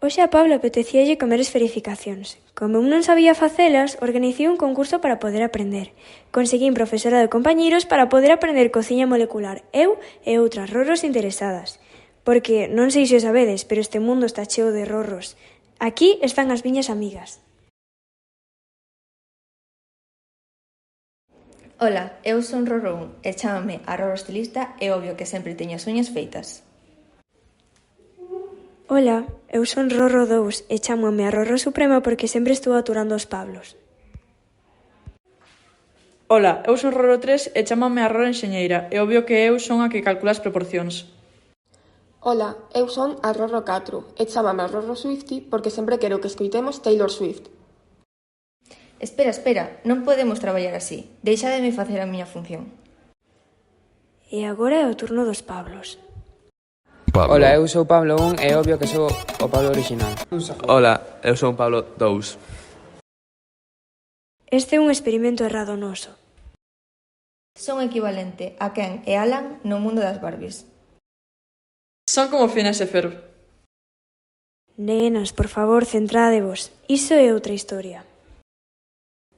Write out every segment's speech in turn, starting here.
Hoxe a Pablo apetecíalle comer esferificacións. Como non sabía facelas, organicei un concurso para poder aprender. Conseguín profesora de compañeiros para poder aprender cociña molecular, eu e outras rorros interesadas. Porque, non sei se o sabedes, pero este mundo está cheo de rorros. Aquí están as miñas amigas. Ola, eu son Rorro 1 e chámame a Rorro Estilista e obvio que sempre teño as uñas feitas. Ola, eu son Rorro 2 e chámome a Rorro Suprema porque sempre estou aturando os Pablos. Ola, eu son Rorro 3 e chámame a Rorro Enxeñeira e obvio que eu son a que calcula as proporcións. Ola, eu son a Rorro 4 e chámame a Rorro Swiftie porque sempre quero que escoitemos Taylor Swift. Espera, non podemos traballar así. Deixádeme facer a miña función. E agora é o turno dos Pablos. Pablo. Ola, eu sou Pablo 1 e obvio que sou o Pablo original. Ola, eu son Pablo 2. Este é un experimento errado noso. Son equivalente a Ken e Alan no mundo das Barbies. Son como Phineas e Ferb. Nenas, por favor, centrádevos. Iso é outra historia.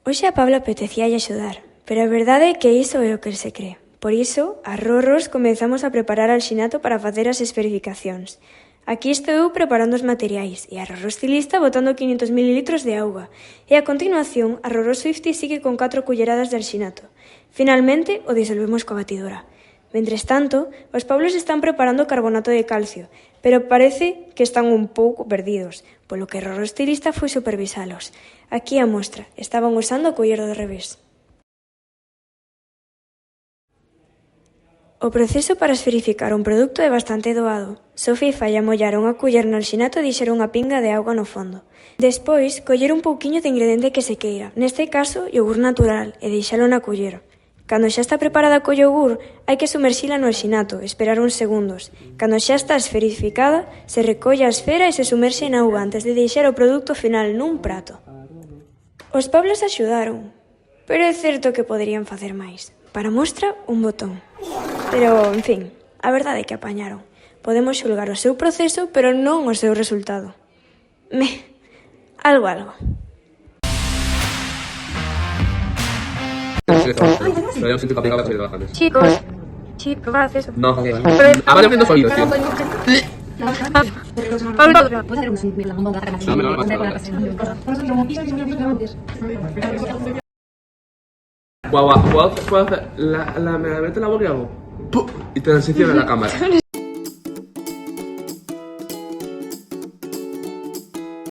Hoxe a Pablo apetecíalle axudar, pero a verdade é que iso é o que se cree. Por iso, as Rorros comezamos a preparar alxinato para facer as esferificacións. Aquí estou eu preparando os materiais e a Rorro Estilista botando 500 ml de auga. E a continuación, a Rorro Swiftie sigue con 4 culleradas de alxinato. Finalmente, o disolvemos coa batidora. Mentres tanto, os Pablos están preparando carbonato de calcio, pero parece que están un pouco perdidos, polo que Rorro Estilista foi supervisalos. Aquí a mostra, estaban usando o culler do revés. O proceso para esferificar un produto é bastante doado. Sofía e Falla mollaron a culler no alxinato e dixeron unha pinga de auga no fondo. Despois, coller un pouquiño de ingrediente que se queira, neste caso, iogur natural, e deixalo na culler. Cando xa está preparada co iogur, hai que sumerxila no alxinato, esperar uns segundos. Cando xa está esferificada, se recolle a esfera e se sumerxe na auga antes de deixar o produto final nun prato. Os Pablos axudaron, pero é certo que poderían facer máis. Para mostra, un botón. Pero, en fin, a verdade é que apañaron. Podemos xulgar o seu proceso, pero non o seu resultado. Algo. Chicos, probad eso. No, vale abriendo su oído, tío. Guau, ¿puedo hacer me la meto en la boca y hago? ¡Pum! Y te transiciona la cámara.